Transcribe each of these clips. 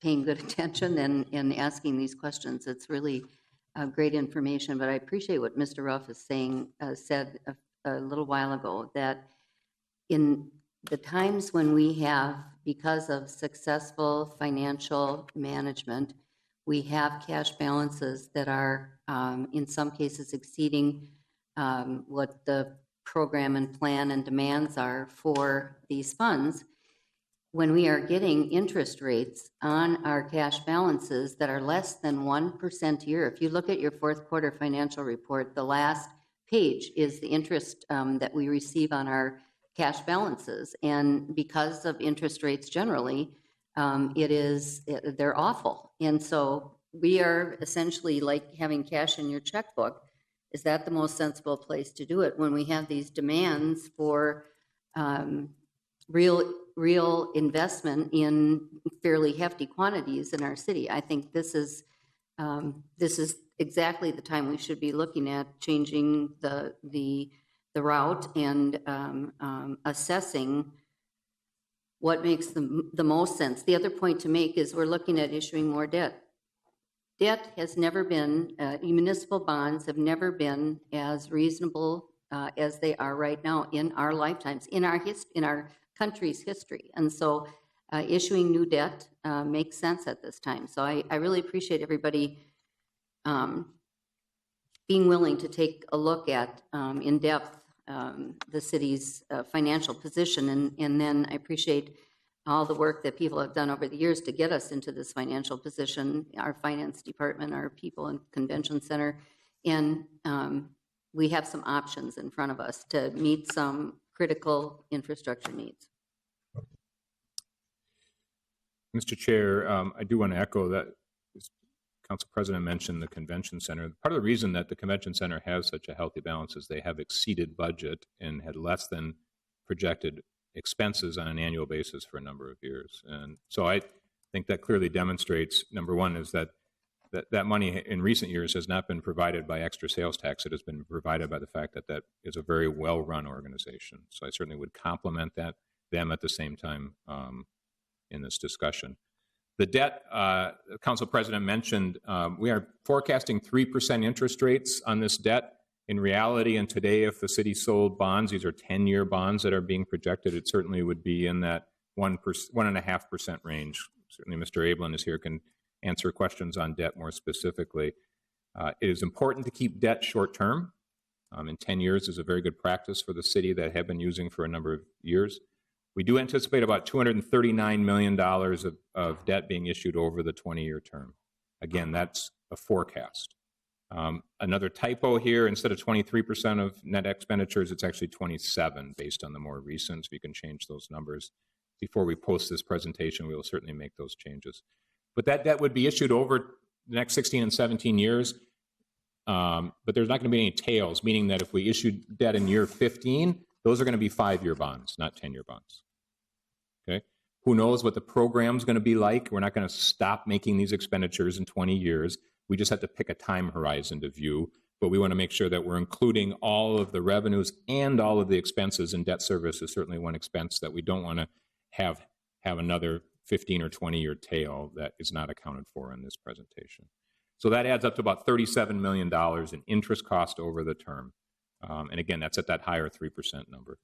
paying good attention and asking these questions. It's really great information, but I appreciate what Mr. Ruff is said a little while ago, that in the times when we have, because of successful financial management, we have cash balances that are in some cases exceeding what the program and plan and demands are for these funds. When we are getting interest rates on our cash balances that are less than 1% a year, if you look at your fourth quarter financial report, the last page is the interest that we receive on our cash balances. And because of interest rates generally, they're awful. And so we are essentially like having cash in your checkbook. Is that the most sensible place to do it when we have these demands for real investment in fairly hefty quantities in our city? I think this is exactly the time we should be looking at changing the route and assessing what makes the most sense. The other point to make is we're looking at issuing more debt. Debt has never been, municipal bonds have never been as reasonable as they are right now in our lifetimes, in our country's history. And so issuing new debt makes sense at this time. So I really appreciate everybody being willing to take a look at in depth the city's financial position. And then I appreciate all the work that people have done over the years to get us into this financial position, our finance department, our people and convention center. And we have some options in front of us to meet some critical infrastructure needs. Mr. Chair, I do want to echo that Council President mentioned the convention center. Part of the reason that the convention center has such a healthy balance is they have exceeded budget and had less than projected expenses on an annual basis for a number of years. And so I think that clearly demonstrates, number one, is that money in recent years has not been provided by extra sales tax. It has been provided by the fact that that is a very well-run organization. So I certainly would compliment them at the same time in this discussion. The debt, Council President mentioned, we are forecasting 3% interest rates on this debt. In reality, and today, if the city sold bonds, these are 10-year bonds that are being projected, it certainly would be in that 1.5% range. Certainly, Mr. Ablin is here, can answer questions on debt more specifically. It is important to keep debt short-term. And 10 years is a very good practice for the city that have been using for a number of years. We do anticipate about $239 million of debt being issued over the 20-year term. Again, that's a forecast. Another typo here, instead of 23% of net expenditures, it's actually 27 based on the more recent. So you can change those numbers. Before we post this presentation, we will certainly make those changes. But that debt would be issued over the next 16 and 17 years. But there's not going to be any tails, meaning that if we issue debt in year 15, those are going to be 5-year bonds, not 10-year bonds. Okay? Who knows what the program's going to be like? We're not going to stop making these expenditures in 20 years. We just have to pick a time horizon to view, but we want to make sure that we're including all of the revenues and all of the expenses, and debt service is certainly one expense that we don't want to have another 15 or 20-year tail that is not accounted for in this presentation. So that adds up to about $37 million in interest cost over the term. And again, that's at that higher 3% number.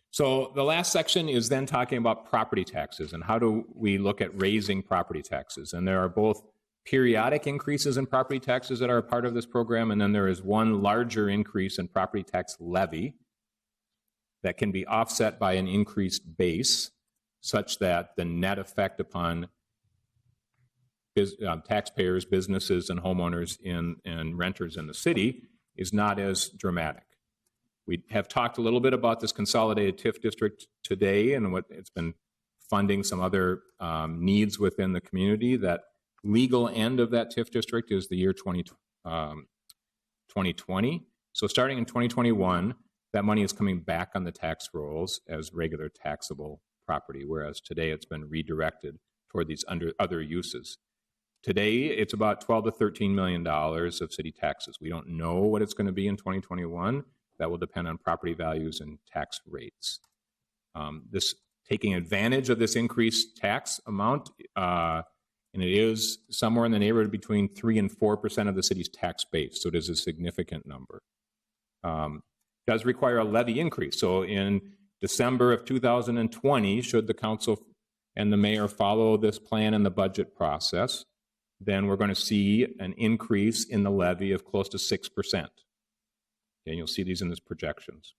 So the last section is then talking about property taxes and how do we look at raising property taxes. And there are both periodic increases in property taxes that are a part of this program, and then there is one larger increase in property tax levy that can be offset by an increased base, such that the net effect upon taxpayers, businesses, and homeowners and renters in the city is not as dramatic. We have talked a little bit about this consolidated TIF district today and what it's been funding some other needs within the community. That legal end of that TIF district is the year 2020. So starting in 2021, that money is coming back on the tax rolls as regular taxable property, whereas today it's been redirected toward these other uses. Today, it's about $12 to $13 million of city taxes. We don't know what it's going to be in 2021. That will depend on property values and tax rates. This taking advantage of this increased tax amount, and it is somewhere in the neighborhood between 3 and 4% of the city's tax base, so it is a significant number. Does require a levy increase. So in December of 2020, should the council and the mayor follow this plan in the budget process, then we're going to see an increase in the levy of close to 6%. And you'll see these in these projections.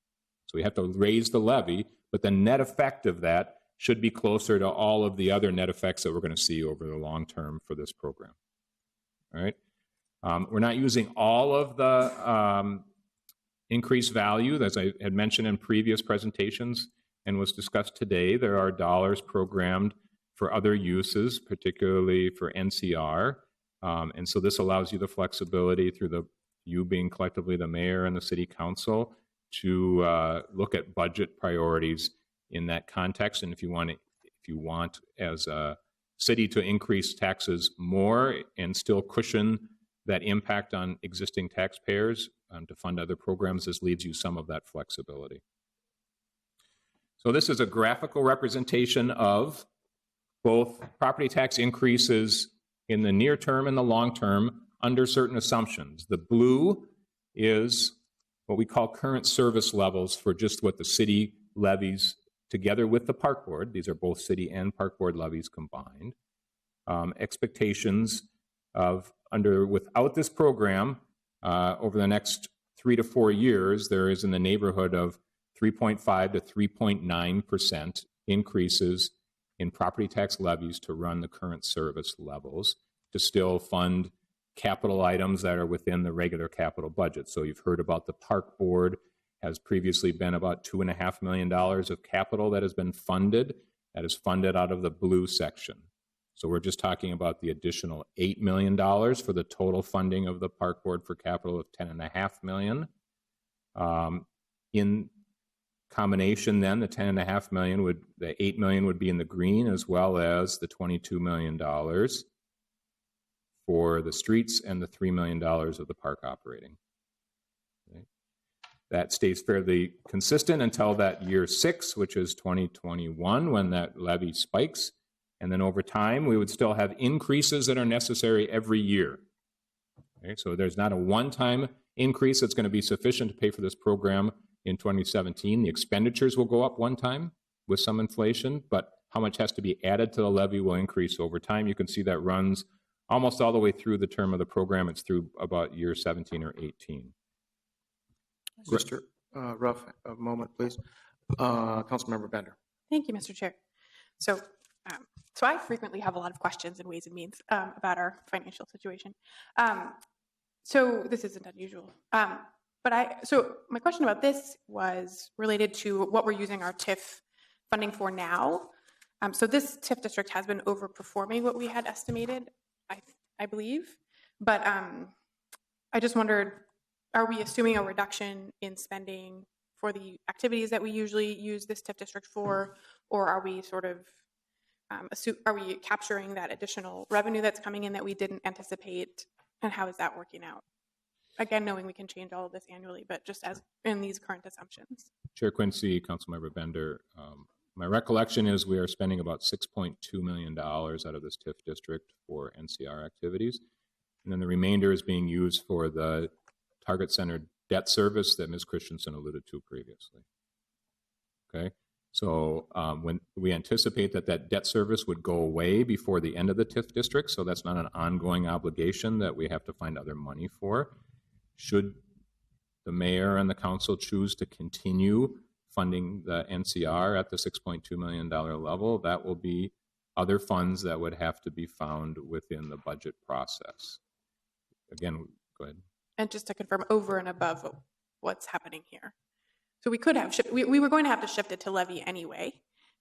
So we have to raise the levy, but the net effect of that should be closer to all of the other net effects that we're going to see over the long term for this program. All right. We're not using all of the increased value, as I had mentioned in previous presentations and was discussed today. There are dollars programmed for other uses, particularly for NCR. And so this allows you the flexibility through you being collectively the mayor and the city council to look at budget priorities in that context. And if you want as a city to increase taxes more and still cushion that impact on existing taxpayers to fund other programs, this leaves you some of that flexibility. So this is a graphical representation of both property tax increases in the near term and the long term under certain assumptions. The blue is what we call current service levels for just what the city levies together with the park board. These are both city and park board levies combined. Expectations of without this program, over the next 3 to 4 years, there is in the neighborhood of 3.5 to 3.9% increases in property tax levies to run the current service levels to still fund capital items that are within the regular capital budget. So you've heard about the park board has previously been about $2.5 million of capital that has been funded. That is funded out of the blue section. So we're just talking about the additional $8 million for the total funding of the park board for capital of $10.5 million. In combination then, the $10.5 million the $8 million would be in the green, as well as the $22 million for the streets and the $3 million of the park operating. Okay. That stays fairly consistent until that year 6, which is 2021, when that levy spikes. And then over time, we would still have increases that are necessary every year. Okay, so there's not a one-time increase that's going to be sufficient to pay for this program in 2017. The expenditures will go up one time with some inflation, but how much has to be added to the levy will increase over time. You can see that runs almost all the way through the term of the program. It's through about year 17 or 18. Mr. Ruff, a moment, please. Councilmember Bender. Thank you, Mr. Chair. So I frequently have a lot of questions in Ways and Means about our financial situation. So this isn't unusual. So my question about this was related to what we're using our TIF funding for now. So this TIF district has been overperforming what we had estimated, I believe. But I just wondered, are we assuming a reduction in spending for the activities that we usually use this TIF district for, or are we sort of are we capturing that additional revenue that's coming in that we didn't anticipate, and how is that working out? Again, knowing we can change all of this annually, but just as in these current assumptions. Chair Quincy, Councilmember Bender, my recollection is we are spending about $6.2 million out of this TIF district for NCR activities. And then the remainder is being used for the target center debt service that Ms. Christensen alluded to previously. Okay. So when we anticipate that debt service would go away before the end of the TIF district, so that's not an ongoing obligation that we have to find other money for. Should the mayor and the council choose to continue funding the NCR at the $6.2 million level, that will be other funds that would have to be found within the budget process. Again, go ahead. And just to confirm, over and above what's happening here. So we could have we were going to have to shift it to levy anyway,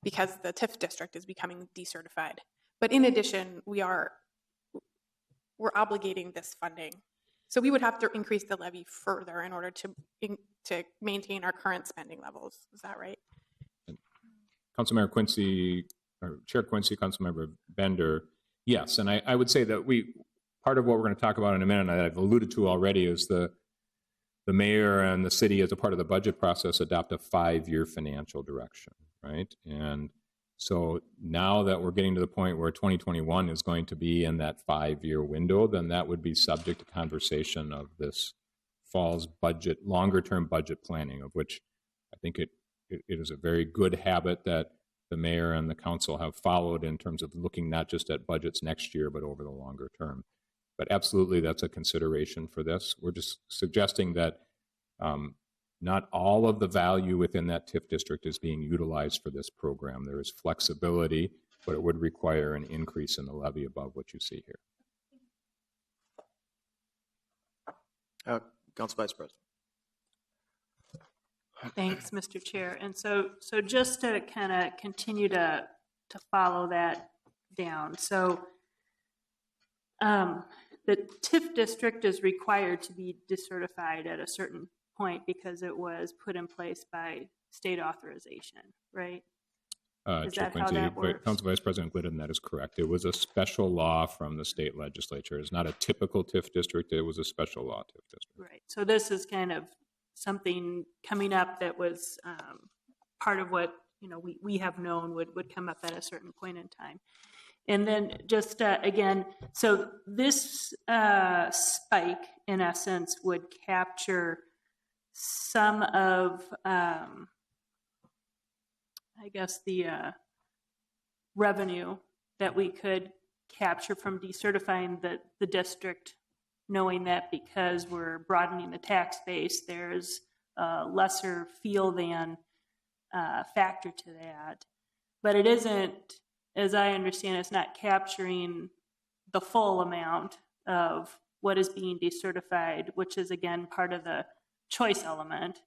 because the TIF district is becoming decertified. But in addition, we're obligating this funding. So we would have to increase the levy further in order to maintain our current spending levels. Is that right? Councilmember Quincy, or Chair Quincy, Councilmember Bender, yes. And I would say that part of what we're going to talk about in a minute, and I've alluded to already, is the mayor and the city, as a part of the budget process, adopt a 5-year financial direction, right? And So now that we're getting to the point where 2021 is going to be in that 5-year window, then that would be subject to conversation of this fall's budget, longer-term budget planning, of which I think it is a very good habit that the mayor and the council have followed in terms of looking not just at budgets next year, but over the longer term. But absolutely, that's a consideration for this. We're just suggesting that not all of the value within that TIF district is being utilized for this program. There is flexibility, but it would require an increase in the levy above what you see here. Council Vice President. Thanks, Mr. Chair. And so just to kind of continue to follow that down. So the TIF district is required to be decertified at a certain point because it was put in place by state authorization, right? Is Chair that how Quincy, that works? Council Vice President Glidden, that is correct. It was a special law from the state legislature. It's not a typical TIF district. It was a special law TIF district. Right. So this is kind of something coming up that was part of what we have known would come up at a certain point in time. And then just again, so this spike in essence would capture some of, I guess, the revenue that we could capture from decertifying the district, knowing that because we're broadening the tax base, there's a lesser feel than factor to that. But it isn't, as I understand, it's not capturing the full amount of what is being decertified, which is, again, part of the choice element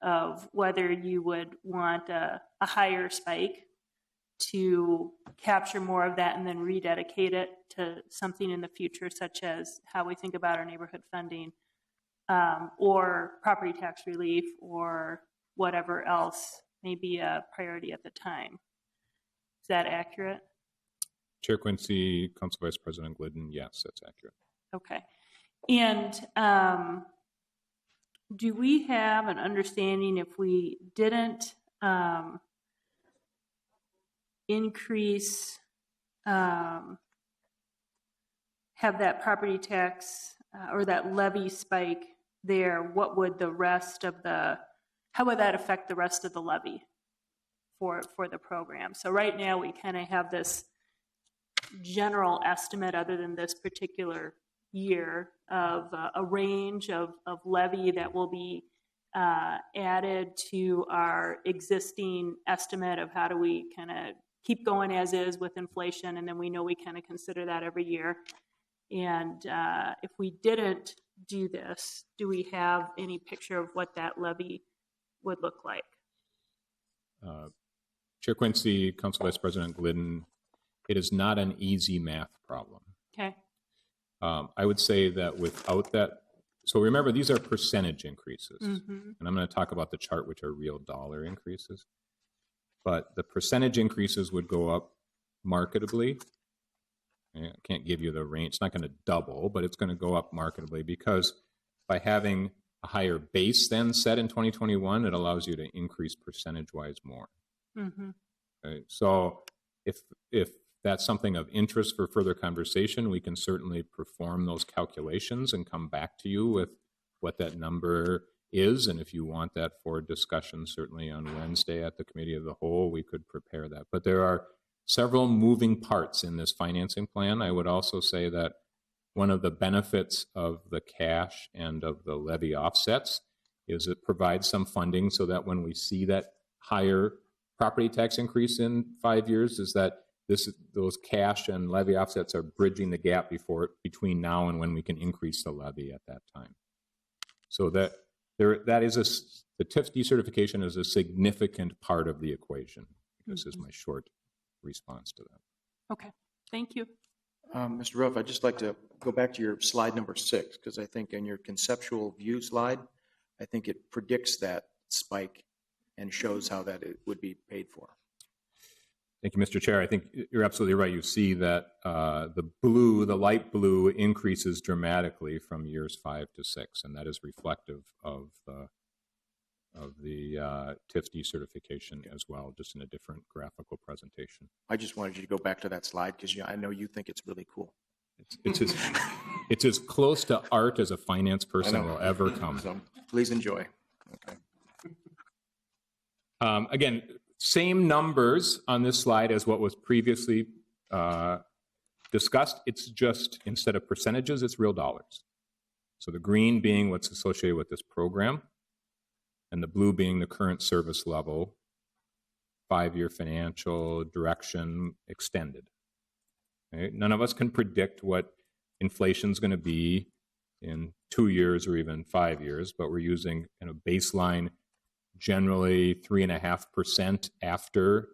of whether you would want a higher spike to capture more of that and then rededicate it to something in the future, such as how we think about our neighborhood funding, or property tax relief, or whatever else may be a priority at the time. Is that accurate? Chair Quincy, Council Vice President Glidden, yes, that's accurate. Okay. And do we have an understanding if we didn't increase, have that property tax or that levy spike there, what would the rest of how would that affect the rest of the levy for the program? So right now we kind of have this general estimate, other than this particular year, of a range of levy that will be added to our existing estimate of how do we kind of keep going as is with inflation, and then we know we kind of consider that every year. And if we didn't do this, do we have any picture of what that levy would look like? Chair Quincy, Council Vice President Glidden, it is not an easy math problem. Okay. I would say that without that, so remember, these are percentage increases. Mm-hmm. And I'm going to talk about the chart, which are real dollar increases. But the percentage increases would go up marketably. I can't give you the range. It's not going to double, but it's going to go up marketably, because by having a higher base then set in 2021, it allows you to increase percentage-wise more. Mm-hmm. Okay? So if that's something of interest for further conversation, we can certainly perform those calculations and come back to you with what that number is. And if you want that for discussion, certainly on Wednesday at the Committee of the Whole, we could prepare that. But there are several moving parts in this financing plan. I would also say that one of the benefits of the cash and of the levy offsets is it provides some funding so that when we see that higher property tax increase in 5 years, is that those cash and levy offsets are bridging the gap between now and when we can increase the levy at that time. So the TIF decertification is a significant part of the equation. This is my short response to that. Okay, thank you. Mr. Ruff, I'd just like to go back to your slide number 6, because I think in your conceptual view slide, I think it predicts that spike and shows how that it would be paid for. Thank you, Mr. Chair. I think you're absolutely right. You see that the light blue increases dramatically from years 5 to 6, and that is reflective of TIF decertification as well, just in a different graphical presentation. I just wanted you to go back to that slide because I know you think it's really cool. It's as close to art as a finance I person know. will ever come. So please enjoy. Okay. Again, same numbers on this slide as what was previously discussed. It's just, instead of percentages, it's real dollars. So the green being what's associated with this program, and the blue being the current service level, 5-year financial direction extended. Okay? None of us can predict what inflation is going to be in 2 years or even 5 years, but we're using baseline generally 3.5% after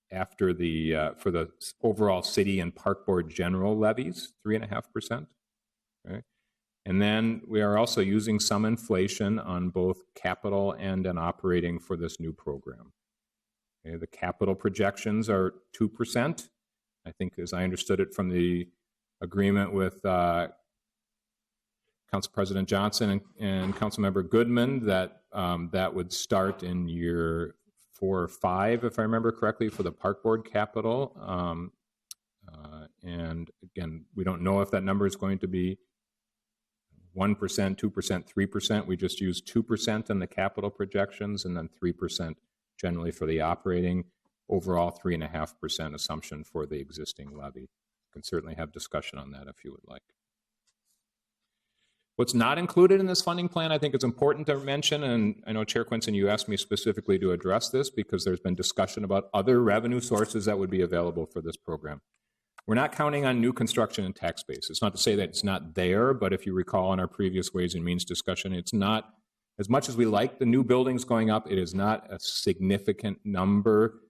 the for the overall city and park board general levies, 3.5%. Okay? And then we are also using some inflation on both capital and an operating for this new program. Okay? The capital projections are 2%. I think, as I understood it from the agreement with Council President Johnson and Councilmember Goodman, that that would start in year 4 or 5, if I remember correctly, for the park board capital. And again, we don't know if that number is going to be 1%, 2%, 3%. We just use 2% in the capital projections and then 3% generally for the operating. Overall, 3.5% assumption for the existing levy. You can certainly have discussion on that if you would like. What's not included in this funding plan, I think it's important to mention, and I know Chair Quinson, you asked me specifically to address this because there's been discussion about other revenue sources that would be available for this program. We're not counting on new construction and tax base. It's not to say that it's not there, but if you recall in our previous Ways and Means discussion, it's not, as much as we like the new buildings going up, it is not a significant number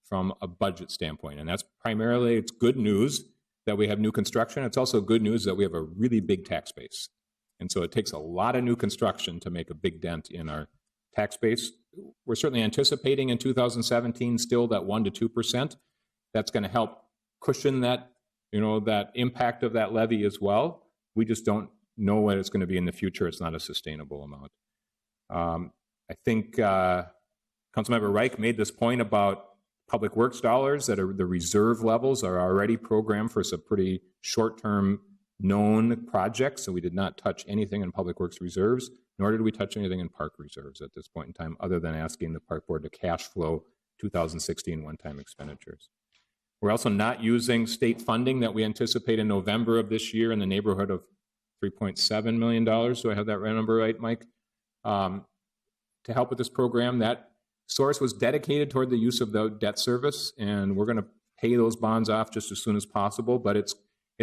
from a budget standpoint. And that's primarily, it's good news that we have new construction. It's also good news that we have a really big tax base. And so it takes a lot of new construction to make a big dent in our tax base. We're certainly anticipating in 2017 still that 1% to 2%. That's going to help cushion that, that impact of that levy as well. We just don't know what it's going to be in the future. It's not a sustainable amount. I think Councilmember Reich made this point about Public Works dollars, that are the reserve levels are already programmed for some pretty short-term known projects, so we did not touch anything in Public Works reserves, nor did we touch anything in park reserves at this point in time, other than asking the park board to cash flow 2016 one-time expenditures. We're also not using state funding that we anticipate in November of this year in the neighborhood of $3.7 million. Do I have that number right, Mike? To help with this program, that source was dedicated toward the use of the debt service, and we're going to pay those bonds off just as soon as possible, but it's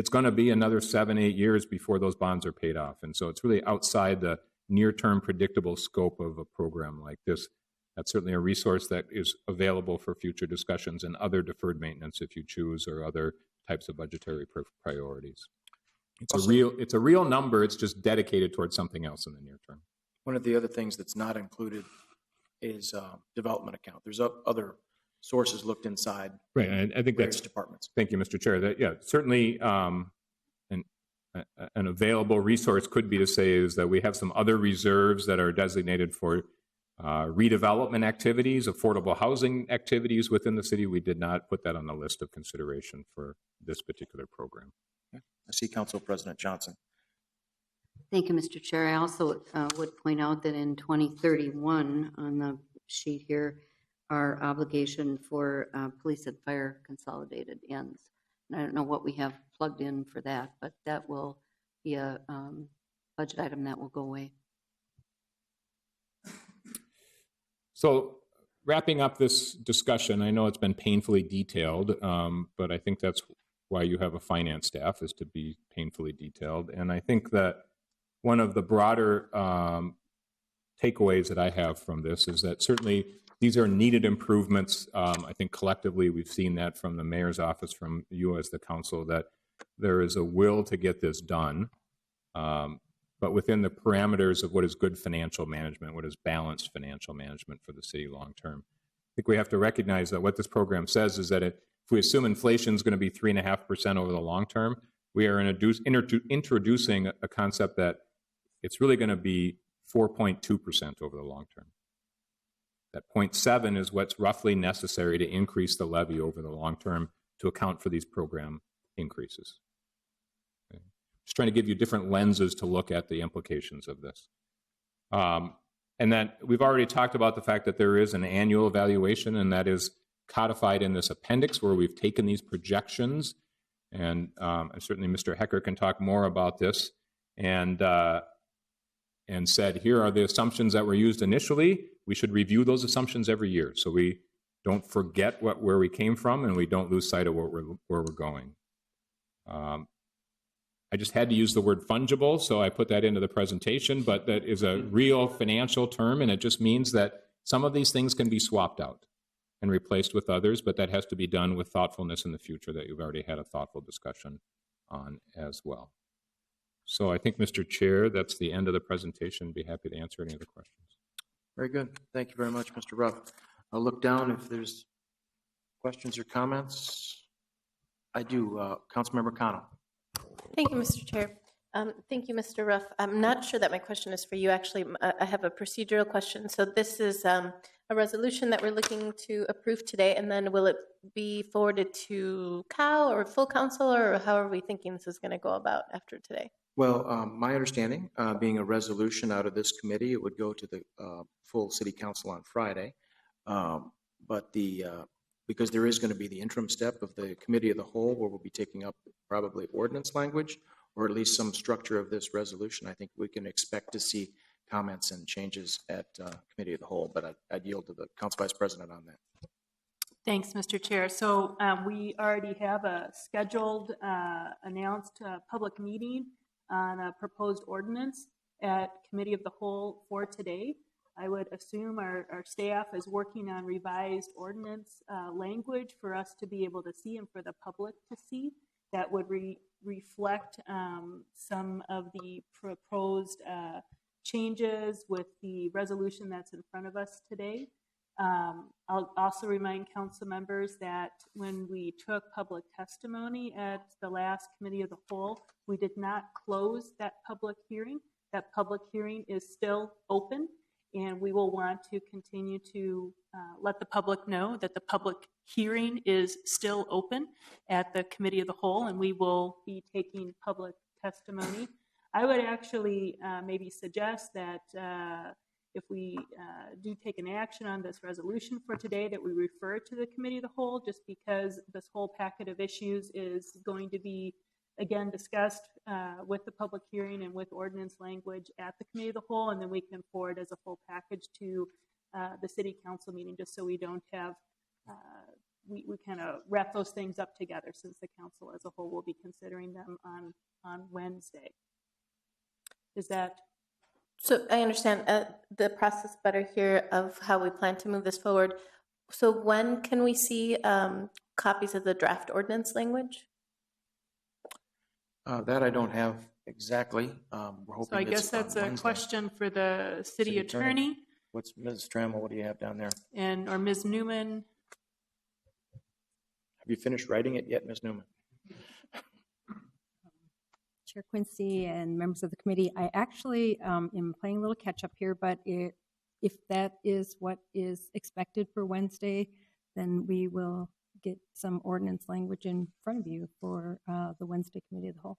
going to be another 7-8 years before those bonds are paid off. And so it's really outside the near-term predictable scope of a program like this. That's certainly a resource that is available for future discussions and other deferred maintenance if you choose, or other types of budgetary priorities. It's a real number. It's just dedicated towards something else in the near term. One of the other things that's not included is development account. There's other sources looked inside. Right, and I think various that's departments. Thank you, Mr. Chair. That certainly an available resource could be to say is that we have some other reserves that are designated for redevelopment activities, affordable housing activities within the city. We did not put that on the list of consideration for this particular program. I see Council President Johnson. Thank you, Mr. Chair. I also would point out that in 2031 on the sheet here, our obligation for police and fire consolidated ends. And I don't know what we have plugged in for that, but that will be a budget item that will go away. So wrapping up this discussion, I know it's been painfully detailed, but I think that's why you have a finance staff, is to be painfully detailed. And I think that one of the broader takeaways that I have from this is that certainly these are needed improvements. I think collectively we've seen that from the mayor's office, from you as the council, that there is a will to get this done, but within the parameters of what is good financial management, what is balanced financial management for the city long term. I think we have to recognize that what this program says is that if we assume inflation is going to be 3.5% over the long term, we are introducing a concept that it's really going to be 4.2% over the long term. That 0.7 is what's roughly necessary to increase the levy over the long term to account for these program increases. Okay. Just trying to give you different lenses to look at the implications of this. And that we've already talked about the fact that there is an annual evaluation, and that is codified in this appendix where we've taken these projections. And certainly Mr. Hecker can talk more about this. And said, here are the assumptions that were used initially. We should review those assumptions every year so we don't forget where we came from and we don't lose sight of where we're going. I just had to use the word fungible, so I put that into the presentation, but that is a real financial term, and it just means that some of these things can be swapped out and replaced with others, but that has to be done with thoughtfulness in the future that you've already had a thoughtful discussion on as well. So I think, Mr. Chair, that's the end of the presentation. Be happy to answer any other questions. Very good. Thank you very much, Mr. Ruff. I'll look down if there's questions or comments. I do. Councilmember Connell. Thank you, Mr. Chair. Thank you, Mr. Ruff. I'm not sure that my question is for you. Actually, I have a procedural question. So this is a resolution that we're looking to approve today, and then will it be forwarded to COW or full council, or how are we thinking this is going to go about after today? Well, my understanding, being a resolution out of this committee, it would go to the full city council on Friday. But because there is going to be the interim step of the committee of the whole, where we'll be taking up probably ordinance language, or at least some structure of this resolution, I think we can expect to see comments and changes at committee of the whole. But I'd yield to the council vice president on that. Thanks, Mr. Chair. So we already have a scheduled, announced public meeting on a proposed ordinance at committee of the whole for today. I would assume our staff is working on revised ordinance language for us to be able to see and for the public to see that would reflect some of the proposed changes with the resolution that's in front of us today. I'll also remind council members that when we took public testimony at the last committee of the whole, we did not close that public hearing. That public hearing is still open, and we will want to continue to let the public know that the public hearing is still open at the committee of the whole, and we will be taking public testimony. I would actually maybe suggest that if we do take an action on this resolution for today, that we refer to the committee of the whole, just because this whole packet of issues is going to be, again, discussed with the public hearing and with ordinance language at the committee of the whole, and then we can forward as a full package to the city council meeting, just so we don't have, we kind of wrap those things up together, since the council as a whole will be considering them on Wednesday. Is that? So I understand the process better here of how we plan to move this forward. So when can we see copies of the draft ordinance language? That I don't have exactly. We're hoping So I guess that's a question for the city attorney. What's Ms. Trammell? What do you have down there? Or Ms. Newman. Have you finished writing it yet, Ms. Newman? Chair Quincy and members of the committee, I actually am playing a little catch up here, but if that is what is expected for Wednesday, then we will get some ordinance language in front of you for the Wednesday committee of the whole.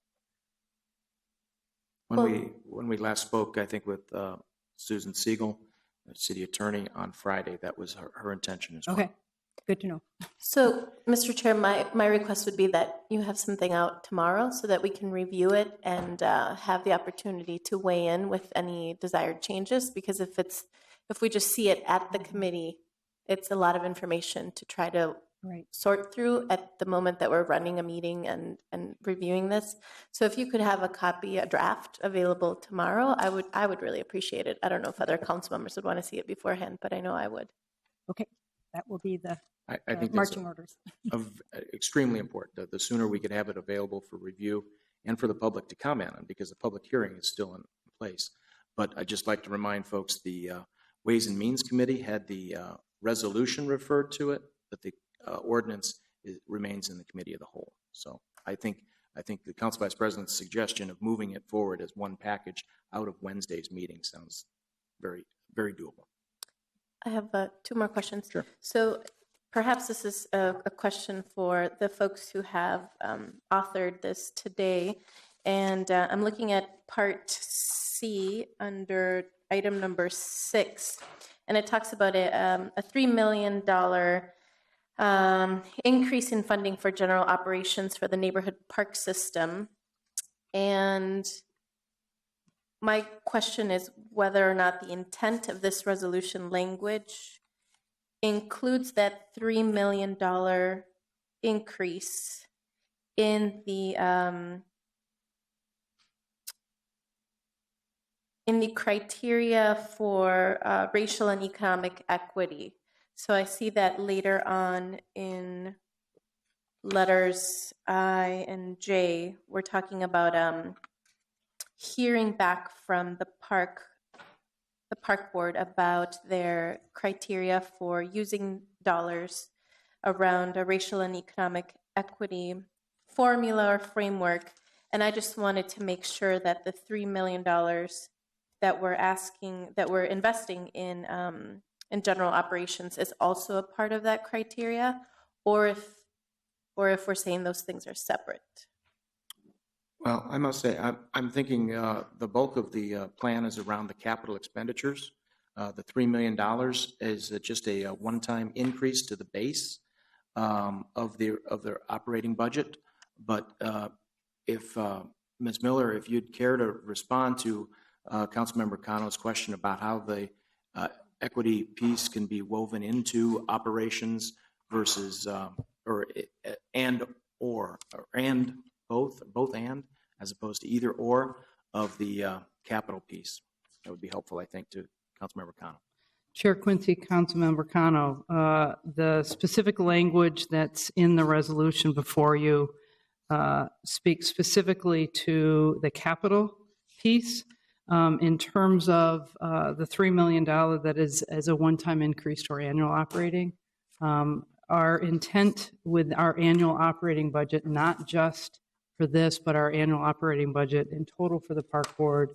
When we last spoke, I think with Susan Siegel, the city attorney, on Friday, that was her intention as well. Okay, good to know. So, Mr. Chair, my request would be that you have something out tomorrow so that we can review it and have the opportunity to weigh in with any desired changes, because if we just see it at the committee, it's a lot of information to try to sort through at the moment that we're running a meeting and reviewing this. So if you could have a draft available tomorrow, I would really appreciate it. I don't know if other council members would want to see it beforehand, but I know I would. Okay, that will be the I think marching orders. Extremely important. The sooner we could have it available for review and for the public to comment on, because the public hearing is still in place. But I'd just like to remind folks, the Ways and Means Committee had the resolution referred to it, but the ordinance remains in the committee of the whole. So I think the council vice president's suggestion of moving it forward as one package out of Wednesday's meeting sounds very, very doable. I have 2 more questions. Sure. So perhaps this is a question for the folks who have authored this today. And I'm looking at Part C under item number 6, and it talks about a $3 million increase in funding for general operations for the neighborhood park system. And my question is whether or not the intent of this resolution language includes that $3 million increase in the criteria for racial and economic equity. So I see that later on in letters I and J, we're talking about hearing back from the park board about their criteria for using dollars around a racial and economic equity formula or framework. And I just wanted to make sure that the $3 million that we're investing in general operations is also a part of that criteria, or if we're saying those things are separate. Well, I must say, I'm thinking the bulk of the plan is around the capital expenditures. The $3 million is just a one-time increase to the base of their operating budget. But if Ms. Miller, if you'd care to respond to Councilmember Cano's question about how the equity piece can be woven into operations versus both, as opposed to either or of the capital piece. That would be helpful, I think, to Councilmember Cano. Chair Quincy, Councilmember Cano, the specific language that's in the resolution before you speaks specifically to the capital piece in terms of the $3 million that is as a one-time increase to our annual operating. Our intent with our annual operating budget, not just for this, but our annual operating budget in total for the park board,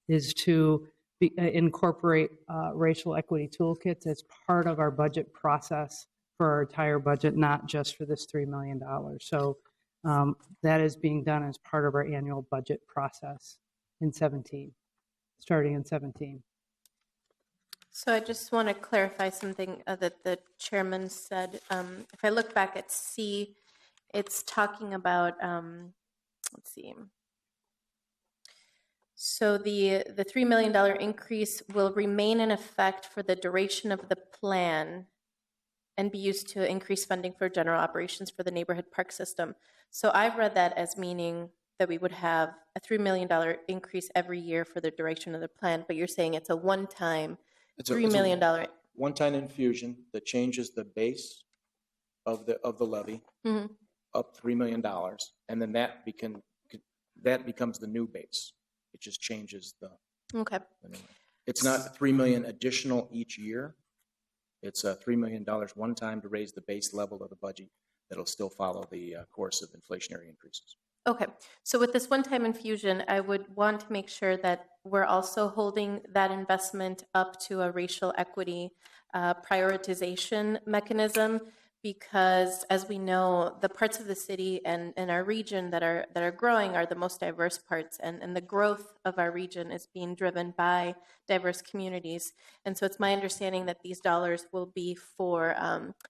is to incorporate racial equity toolkits as part of our budget process for our entire budget, not just for this $3 million. So that is being done as part of our annual budget process in 17, starting in 17. So I just want to clarify something that the chairman said. If I look back at C, it's talking about, let's see. So the $3 million increase will remain in effect for the duration of the plan and be used to increase funding for general operations for the neighborhood park system. So I've read that as meaning that we would have a $3 million increase every year for the duration of the plan, but you're saying it's a one-time $3 million. One-time infusion that changes the base of the levy up $3 million, and then that becomes the new base. It just changes the. Okay. It's not $3 million additional each year. It's $3 million one time to raise the base level of the budget that'll still follow the course of inflationary increases. Okay, so with this one-time infusion, I would want to make sure that we're also holding that investment up to a racial equity prioritization mechanism, because as we know, the parts of the city and our region that are growing are the most diverse parts, and the growth of our region is being driven by diverse communities. And so it's my understanding that these dollars will be for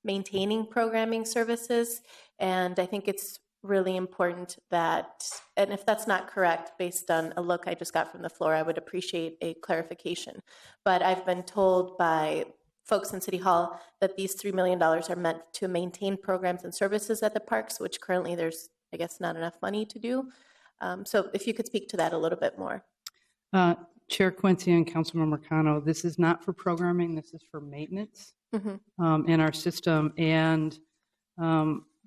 maintaining programming services, and I think it's really important that, and if that's not correct based on a look I just got from the floor, I would appreciate a clarification. But I've been told by folks in City Hall that these $3 million are meant to maintain programs and services at the parks, which currently there's, I guess, not enough money to do. So if you could speak to that a little bit more. Chair Quincy and Councilmember Cano, this is not for programming, this is for maintenance in our system. And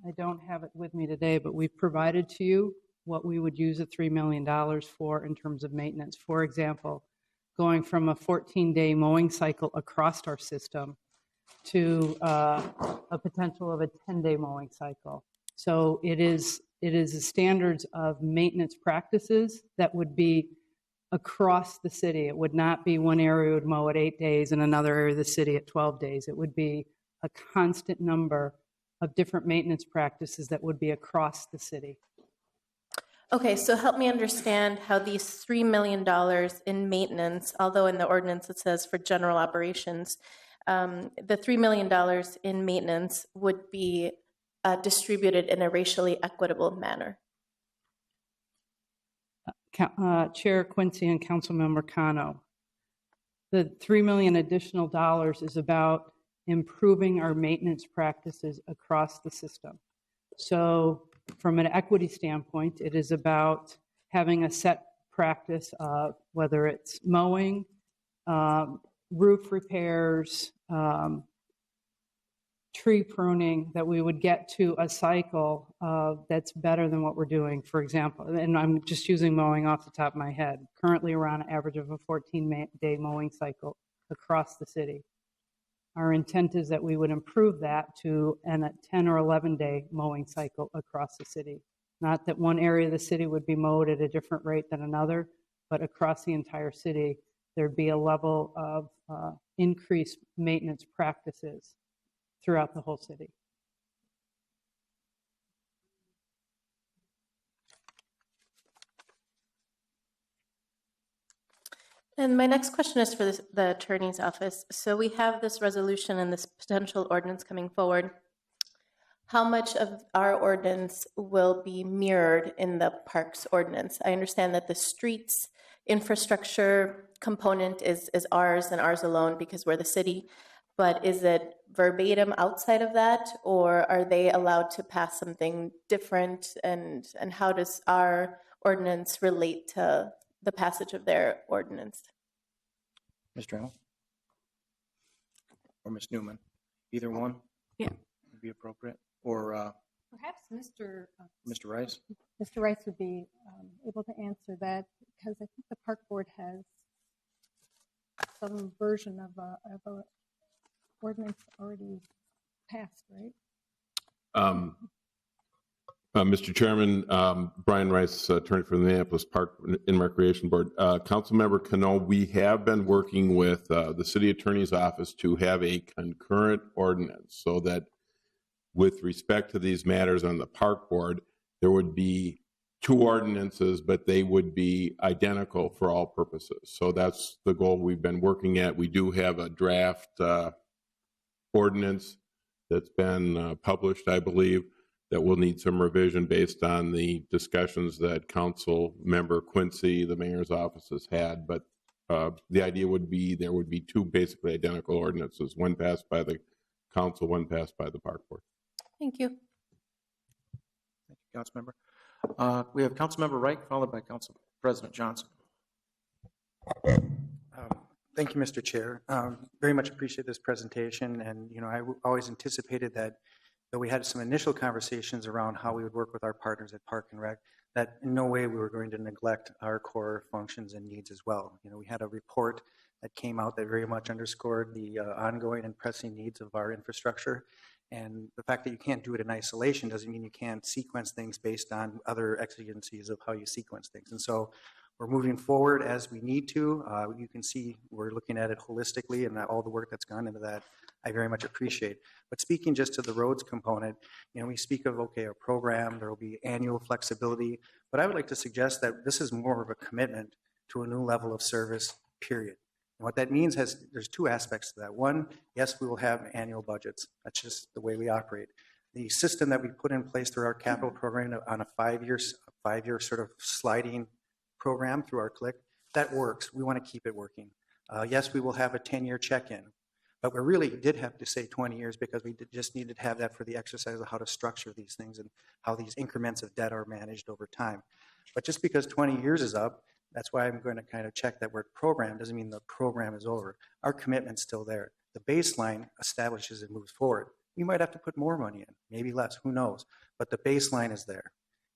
I don't have it with me today, but we've provided to you what we would use the $3 million for in terms of maintenance. For example, going from a 14-day mowing cycle across our system to a potential of a 10-day mowing cycle. So it is the standards of maintenance practices that would be across the city. It would not be one area would mow at 8 days and another area of the city at 12 days. It would be a constant number of different maintenance practices that would be across the city. Okay, so help me understand how these $3 million in maintenance, although in the ordinance it says for general operations, the $3 million in maintenance would be distributed in a racially equitable manner. Chair Quincy and Councilmember Cano, the $3 million additional dollars is about improving our maintenance practices across the system. So from an equity standpoint, it is about having a set practice of whether it's mowing, roof repairs, tree pruning, that we would get to a cycle that's better than what we're doing, for example. And I'm just using mowing off the top of my head. Currently, we're on an average of a 14-day mowing cycle across the city. Our intent is that we would improve that to a 10 or 11-day mowing cycle across the city. Not that one area of the city would be mowed at a different rate than another, but across the entire city, there'd be a level of increased maintenance practices throughout the whole city. And my next question is for the attorney's office. So we have this resolution and this potential ordinance coming forward. How much of our ordinance will be mirrored in the parks ordinance? I understand that the streets infrastructure component is ours and ours alone because we're the city, but is it verbatim outside of that, or are they allowed to pass something different? And how does our ordinance relate to the passage of their ordinance? Mr. Hamel? Or Ms. Newman? Either one? Yeah. Would be appropriate. Or Perhaps Mr. Rice? Mr. Rice would be able to answer that, because I think the park board has some version of a ordinance already passed, right? Mr. Chairman, Brian Rice, attorney for the Minneapolis Park and Recreation Board. Councilmember Cano, we have been working with the city attorney's office to have a concurrent ordinance so that with respect to these matters on the park board, there would be two ordinances, but they would be identical for all purposes. So that's the goal we've been working at. We do have a draft ordinance that's been published, I believe, that will need some revision based on the discussions that Council Member Quincy, the mayor's office, has had. But the idea would be there would be two basically identical ordinances, one passed by the council, one passed by the park board. Thank you. Thank you, Councilmember. We have Councilmember Wright, followed by Council President Johnson. Thank you, Mr. Chair. Very much appreciate this presentation. And, I always anticipated that though we had some initial conversations around how we would work with our partners at Park and Rec, that in no way we were going to neglect our core functions and needs as well. We had a report that came out that very much underscored the ongoing and pressing needs of our infrastructure. And the fact that you can't do it in isolation doesn't mean you can't sequence things based on other exigencies of how you sequence things. And so we're moving forward as we need to. You can see we're looking at it holistically, and all the work that's gone into that, I very much appreciate. But speaking just to the roads component, we speak of, okay, a program, there will be annual flexibility, but I would like to suggest that this is more of a commitment to a new level of service, period. And what that means is there's two aspects to that. One, yes, we will have annual budgets. That's just the way we operate. The system that we put in place through our capital program on a five-year sort of sliding program through our CLIC, that works. We want to keep it working. Yes, we will have a 10-year check-in, but we really did have to say 20 years because we just needed to have that for the exercise of how to structure these things and how these increments of debt are managed over time. But just because 20 years is up, that's why I'm going to kind of check that word program doesn't mean the program is over. Our commitment's still there. The baseline establishes and moves forward. We might have to put more money in, maybe less, who knows, but the baseline is there.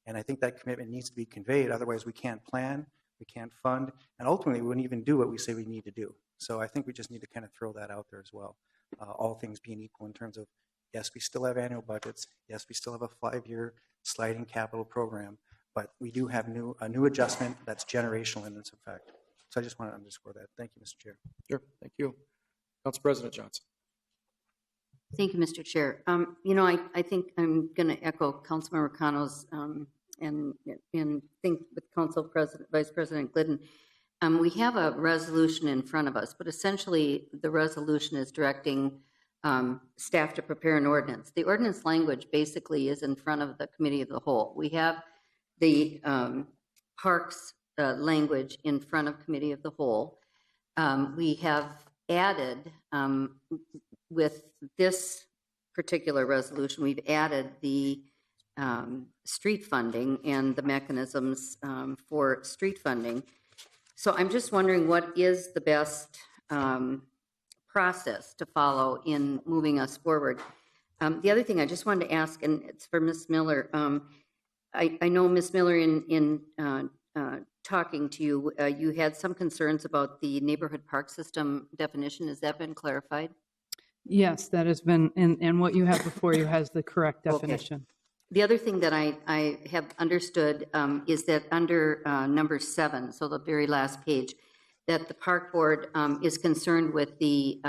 And I think that commitment needs to be conveyed. Otherwise, we can't plan, we can't fund, and ultimately, we wouldn't even do what we say we need to do. So I think we just need to kind of throw that out there as well. All things being equal in terms of, yes, we still have annual budgets. Yes, we still have a 5-year sliding capital program, but we do have a new adjustment that's generational in its effect. So I just want to underscore that. Thank you, Mr. Chair. Sure, thank you. Council President Johnson. Thank you, Mr. Chair. I think I'm going to echo Councilmember Cano's and think with Vice President Glidden. We have a resolution in front of us, but essentially the resolution is directing staff to prepare an ordinance. The ordinance language basically is in front of the Committee of the Whole. We have the Parks language in front of Committee of the Whole. We have added, with this particular resolution, we've added the street funding and the mechanisms for street funding. So I'm just wondering what is the best process to follow in moving us forward. The other thing I just wanted to ask, and it's for Ms. Miller. I know, Ms. Miller, in talking to you, you had some concerns about the neighborhood park system definition. Has that been clarified? Yes, that has been, and what you have before you has the correct definition. Okay. The other thing that I have understood is that under number 7, so the very last page, that the park board is concerned with the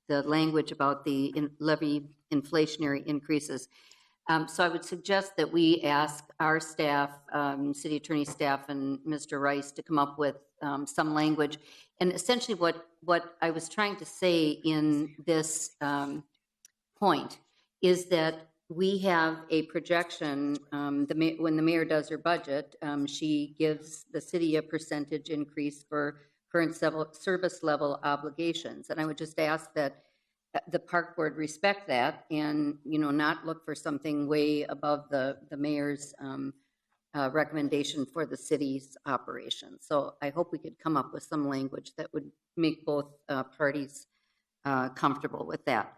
language about the levy inflationary increases. So I would suggest that we ask our staff, city attorney staff and Mr. Rice to come up with some language. And essentially what I was trying to say in this point is that we have a projection, when the mayor does her budget, she gives the city a percentage increase for current service level obligations. And I would just ask that the park board respect that and, not look for something way above the mayor's recommendation for the city's operation. So I hope we could come up with some language that would make both parties comfortable with that.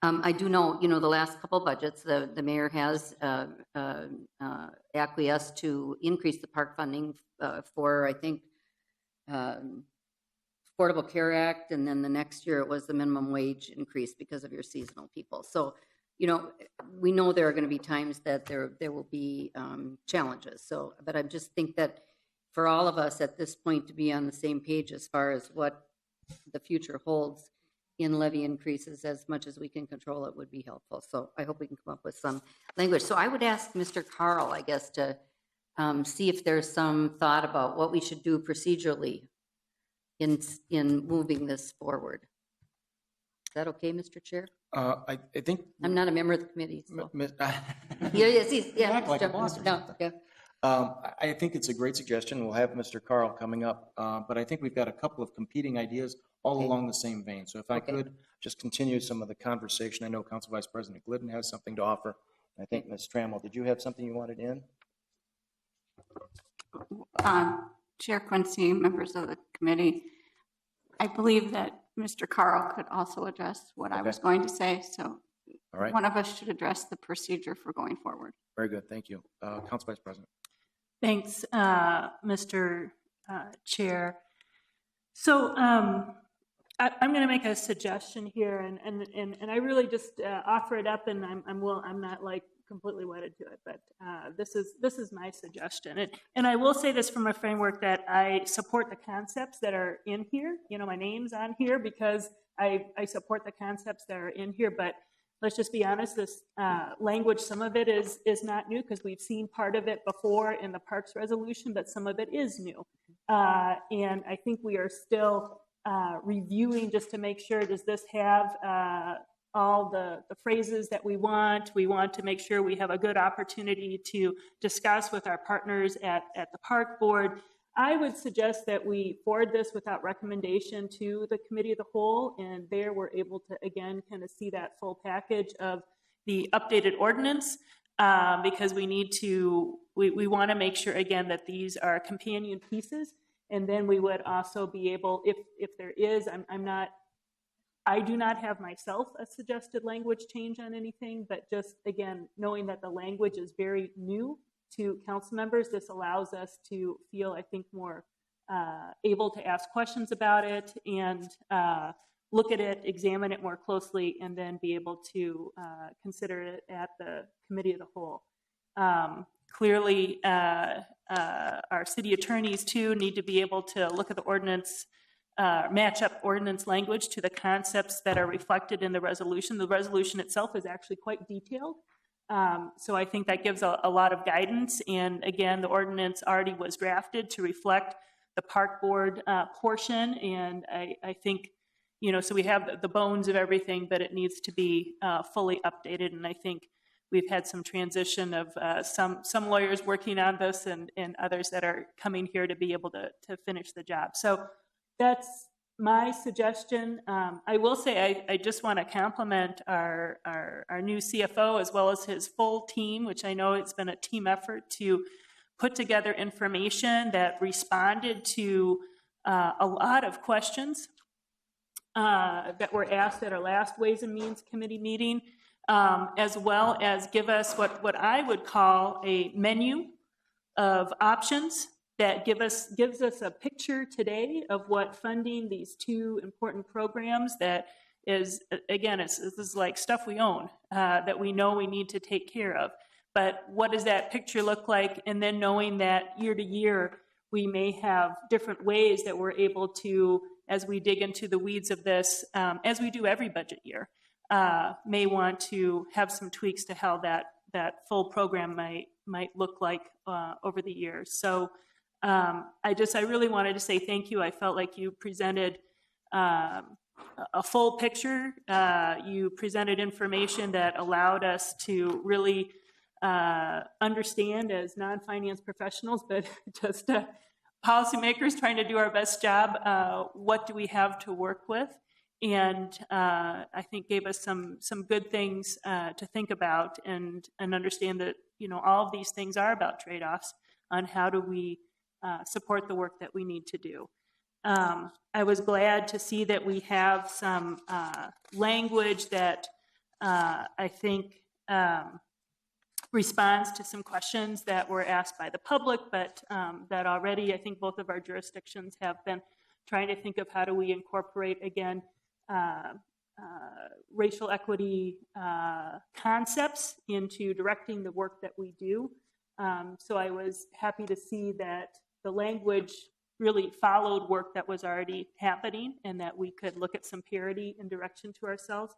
I do know, the last couple budgets, the mayor has acquiesced to increase the park funding for, I think, Affordable Care Act, and then the next year it was the minimum wage increase because of your seasonal people. So, we know there are going to be times that there will be challenges. So, but I just think that for all of us at this point to be on the same page as far as what the future holds in levy increases, as much as we can control it, would be helpful. So I hope we can come up with some language. So I would ask Mr. Carl, I guess, to see if there's some thought about what we should do procedurally in moving this forward. Is that okay, Mr. Chair? I think. I'm not a member of the committee. So. You act like a jump- boss or no, something. yeah. I think it's a great suggestion. We'll have Mr. Carl coming up, but I think we've got a couple of competing ideas all Okay. along the same vein. So if I Okay. could just continue some of the conversation. I know Council Vice President Glidden has something to offer. I think Ms. Trammell, did you have something you wanted in? Chair Quincy, members of the committee, I believe that Mr. Carl could also address what I was going to say. So All right. one of us should address the procedure for going forward. Very good. Thank you. Council Vice President. Thanks, Mr. Chair. So I'm going to make a suggestion here, and I really just offer it up, and I'm not like completely wedded to it, but this is my suggestion. And I will say this from a framework that I support the concepts that are in here. My name's on here because I support the concepts that are in here, but let's just be honest, this language, some of it is not new because we've seen part of it before in the Parks resolution, but some of it is new. And I think we are still reviewing just to make sure, does this have all the phrases that we want? We want to make sure we have a good opportunity to discuss with our partners at the park board. I would suggest that we forward this without recommendation to the committee of the whole, and there we're able to, again, kind of see that full package of the updated ordinance, because we need to, we want to make sure, again, that these are companion pieces, and then we would also be able, if there is, I do not have myself a suggested language change on anything, but just, again, knowing that the language is very new to council members, this allows us to feel, I think, more able to ask questions about it and look at it, examine it more closely, and then be able to consider it at the committee of the whole. Clearly, our city attorneys too need to be able to look at the ordinance, match up ordinance language to the concepts that are reflected in the resolution. The resolution itself is actually quite detailed. So I think that gives a lot of guidance. And again, the ordinance already was drafted to reflect the park board portion. And I think, so we have the bones of everything, but it needs to be fully updated. And I think we've had some transition of some lawyers working on this and others that are coming here to be able to finish the job. So that's my suggestion. I will say I just want to compliment our new CFO as well as his full team, which I know it's been a team effort to put together information that responded to a lot of questions that were asked at our last Ways and Means Committee meeting, as well as give us what I would call a menu of options that gives us a picture today of what funding these two important programs that is, again, this is like stuff we own, that we know we need to take care of. But what does that picture look like? And then knowing that year to year, we may have different ways that we're able to, as we dig into the weeds of this, as we do every budget year, may want to have some tweaks to how that full program might look like over the years. So I really wanted to say thank you. I felt like you presented a full picture. You presented information that allowed us to really understand as non-finance professionals, but just policymakers trying to do our best job, what do we have to work with? And I think gave us some good things to think about and understand that, all of these things are about trade-offs on how do we support the work that we need to do. I was glad to see that we have some language that I think responds to some questions that were asked by the public, but that already I think both of our jurisdictions have been trying to think of how do we incorporate, again, racial equity concepts into directing the work that we do. So I was happy to see that the language really followed work that was already happening and that we could look at some parity and direction to ourselves.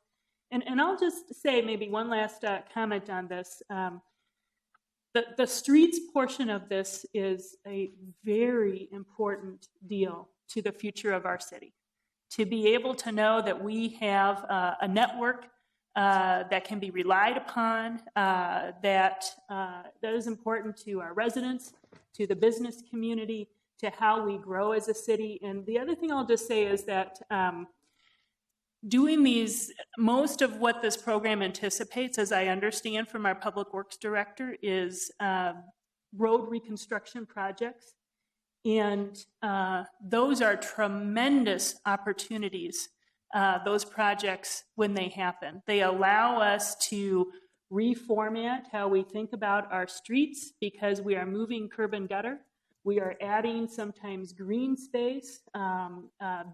And I'll just say maybe one last comment on this. The streets portion of this is a very important deal to the future of our city. To be able to know that we have a network that can be relied upon, that is important to our residents, to the business community, to how we grow as a city. And the other thing I'll just say is that doing most of what this program anticipates, as I understand from our Public Works Director, is road reconstruction projects. And those are tremendous opportunities, those projects, when they happen. They allow us to reformat how we think about our streets because we are moving curb and gutter. We are adding sometimes green space,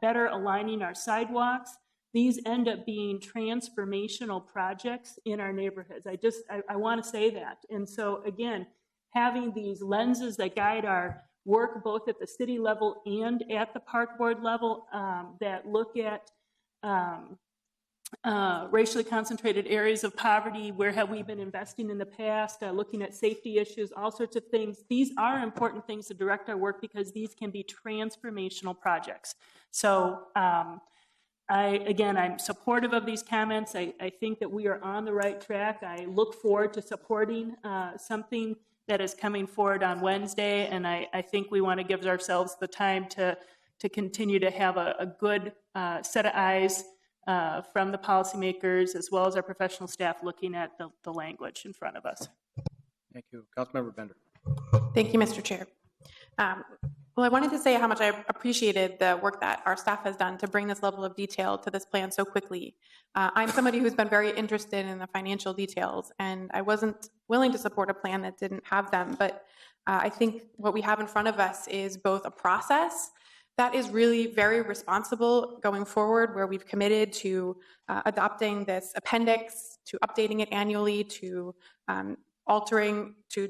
better aligning our sidewalks. These end up being transformational projects in our neighborhoods. I want to say that. And so, again, having these lenses that guide our work both at the city level and at the park board level that look at racially concentrated areas of poverty, where have we been investing in the past, looking at safety issues, all sorts of things. These are important things to direct our work because these can be transformational projects. So I'm supportive of these comments. I think that we are on the right track. I look forward to supporting something that is coming forward on Wednesday, and I think we want to give ourselves the time to continue to have a good set of eyes from the policymakers as well as our professional staff looking at the language in front of us. Thank you. Councilmember Bender. Thank you, Mr. Chair. Well, I wanted to say how much I appreciated the work that our staff has done to bring this level of detail to this plan so quickly. I'm somebody who's been very interested in the financial details, and I wasn't willing to support a plan that didn't have them. But I think what we have in front of us is both a process that is really very responsible going forward, where we've committed to adopting this appendix, to updating it annually, to altering, to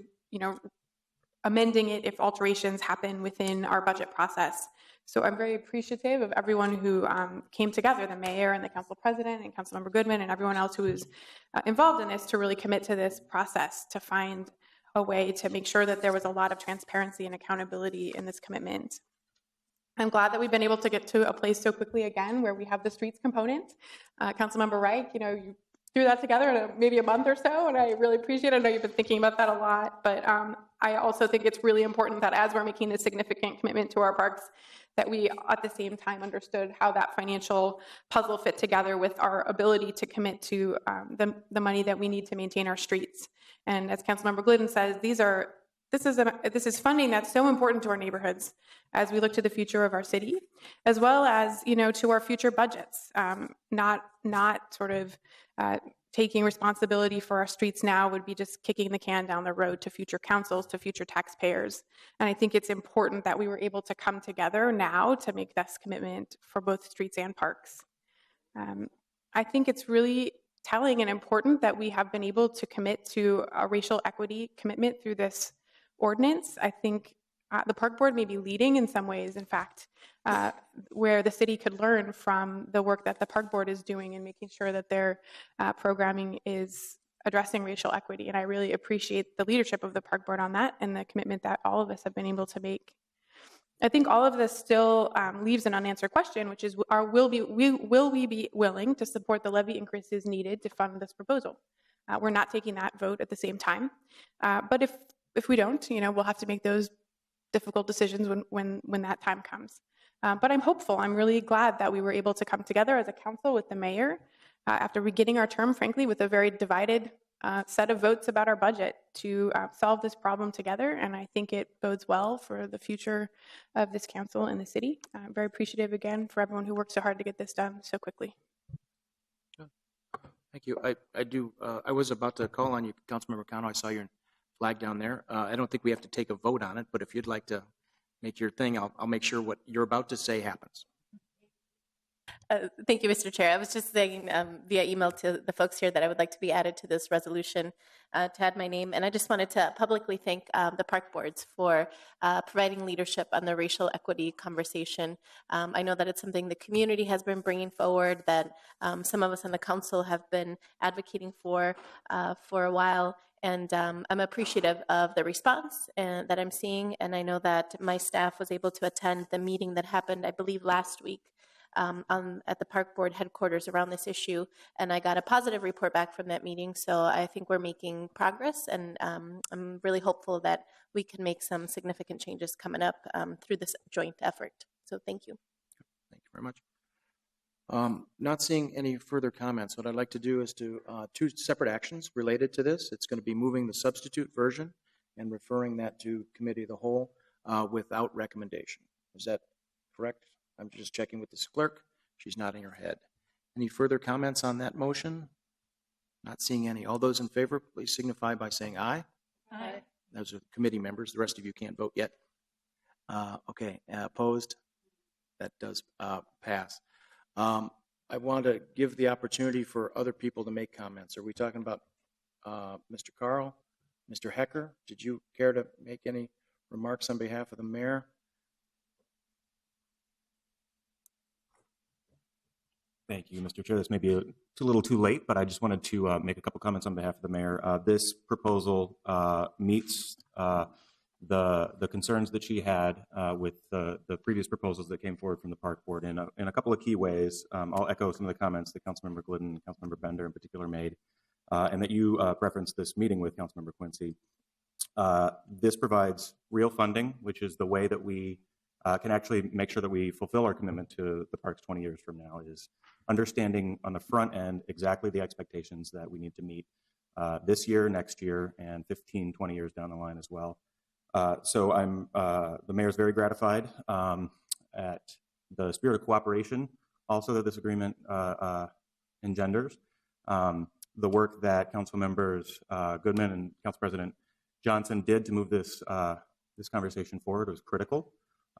amending it if alterations happen within our budget process. So I'm very appreciative of everyone who came together, the mayor and the council president and Councilmember Goodman and everyone else who was involved in this to really commit to this process, to find a way to make sure that there was a lot of transparency and accountability in this commitment. I'm glad that we've been able to get to a place so quickly again where we have the streets component. Councilmember Reich, you threw that together in maybe a month or so, and I really appreciate it. I know you've been thinking about that a lot, but I also think it's really important that as we're making this significant commitment to our parks, that we at the same time understood how that financial puzzle fit together with our ability to commit to the money that we need to maintain our streets. And as Councilmember Glidden says, this is funding that's so important to our neighborhoods as we look to the future of our city, as well as to our future budgets. Not sort of taking responsibility for our streets now would be just kicking the can down the road to future councils, to future taxpayers. And I think it's important that we were able to come together now to make this commitment for both streets and parks. I think it's really telling and important that we have been able to commit to a racial equity commitment through this ordinance. I think the park board may be leading in some ways, in fact, where the city could learn from the work that the park board is doing and making sure that their programming is addressing racial equity. And I really appreciate the leadership of the park board on that and the commitment that all of us have been able to make. I think all of this still leaves an unanswered question, which is, will we be willing to support the levy increases needed to fund this proposal? We're not taking that vote at the same time. But if we don't, we'll have to make those difficult decisions when that time comes. But I'm hopeful. I'm really glad that we were able to come together as a council with the mayor after beginning our term, frankly, with a very divided set of votes about our budget to solve this problem together. And I think it bodes well for the future of this council and the city. I'm very appreciative again for everyone who worked so hard to get this done so quickly. Thank you. I was about to call on you, Councilmember Cano. I saw your flag down there. I don't think we have to take a vote on it, but if you'd like to make your thing, I'll make sure what you're about to say happens. Thank you, Mr. Chair. I was just saying via email to the folks here that I would like to be added to this resolution to add my name. And I just wanted to publicly thank the park boards for providing leadership on the racial equity conversation. I know that it's something the community has been bringing forward, that some of us on the council have been advocating for a while. And I'm appreciative of the response that I'm seeing. And I know that my staff was able to attend the meeting that happened, I believe, last week at the park board headquarters around this issue. And I got a positive report back from that meeting. So I think we're making progress. And I'm really hopeful that we can make some significant changes coming up through this joint effort. So thank you. Thank you very much. Not seeing any further comments. What I'd like to do is do two separate actions related to this. It's going to be moving the substitute version and referring that to committee of the whole without recommendation. Is that correct? I'm just checking with this clerk. She's nodding her head. Any further comments on that motion? Not seeing any. All those in favor, please signify by saying aye. Aye. Those are committee members. The rest of you can't vote yet. Okay. Opposed? That does pass. I want to give the opportunity for other people to make comments. Are we talking about Mr. Carl, Mr. Hecker? Did you care to make any remarks on behalf of the mayor? Thank you, Mr. Chair. This may be a little too late, but I just wanted to make a couple comments on behalf of the mayor. This proposal meets the concerns that she had with the previous proposals that came forward from the park board in a couple of key ways. I'll echo some of the comments that Councilmember Glidden and Councilmember Bender in particular made, and that you referenced this meeting with Councilmember Quincy. This provides real funding, which is the way that we can actually make sure that we fulfill our commitment to the parks 20 years from now, is understanding on the front end exactly the expectations that we need to meet this year, next year, and 15, 20 years down the line as well. So the mayor's very gratified at the spirit of cooperation also that this agreement engenders. The work that Council members Goodman and Council President Johnson did to move this conversation forward was critical.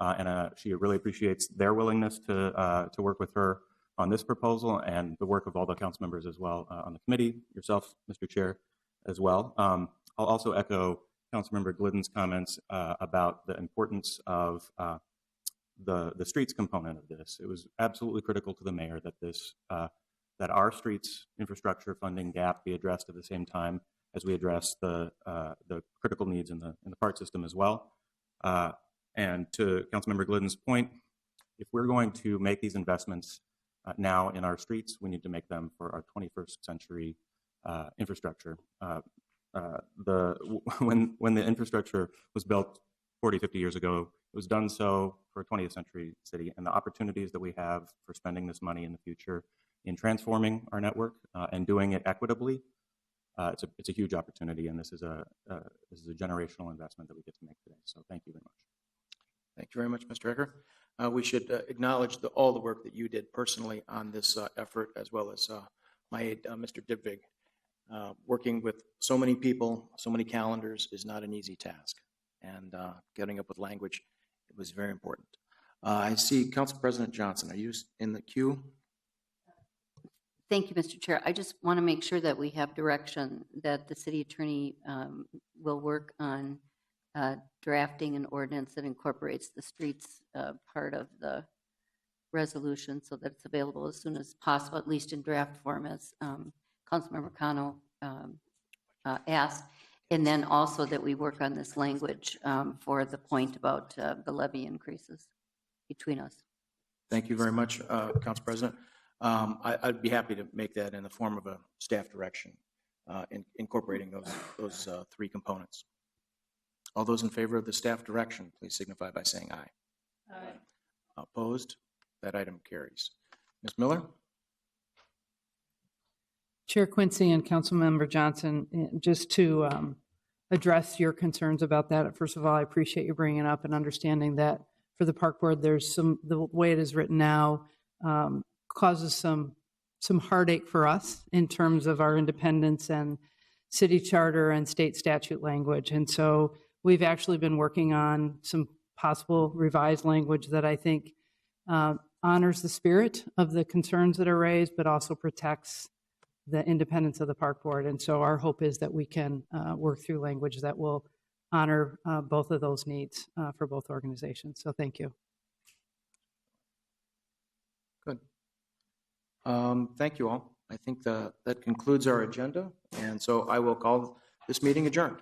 And she really appreciates their willingness to work with her on this proposal, and the work of all the council members as well on the committee, yourself, Mr. Chair, as well. I'll also echo Councilmember Glidden's comments about the importance of the streets component of this. It was absolutely critical to the mayor that that our streets infrastructure funding gap be addressed at the same time as we address the critical needs in the park system as well. And to Councilmember Glidden's point, if we're going to make these investments now in our streets, we need to make them for our 21st century infrastructure. When the infrastructure was built 40, 50 years ago, it was done so for a 20th century city, and the opportunities that we have for spending this money in the future in transforming our network and doing it equitably, it's a huge opportunity, and this is a generational investment that we get to make today. So thank you very much. Thank you very much, Mr. Ecker. We should acknowledge all the work that you did personally on this effort, as well as my aide, Mr. Dybvig. Working with so many people, so many calendars is not an easy task, and getting up with language, it was very important. I see Council President Johnson. Are you in the queue? Thank you, Mr. Chair. I just want to make sure that we have direction that the city attorney will work on drafting an ordinance that incorporates the streets part of the resolution so that it's available as soon as possible, at least in draft form, as Councilmember Cano asked. And then also that we work on this language for the point about the levy increases between us. Thank you very much, Council President. I'd be happy to make that in the form of a staff direction, incorporating those three components. All those in favor of the staff direction, please signify by saying aye. Aye. Opposed? That item carries. Ms. Miller? Chair Quincy and Councilmember Johnson, just to address your concerns about that, first of all, I appreciate you bringing it up and understanding that for the park board, there's the way it is written now causes some heartache for us in terms of our independence and city charter and state statute language. And so we've actually been working on some possible revised language that I think honors the spirit of the concerns that are raised, but also protects the independence of the park board. And so our hope is that we can work through language that will honor both of those needs for both organizations. So thank you. Good. Thank you all. I think that concludes our agenda. And so I will call this meeting adjourned.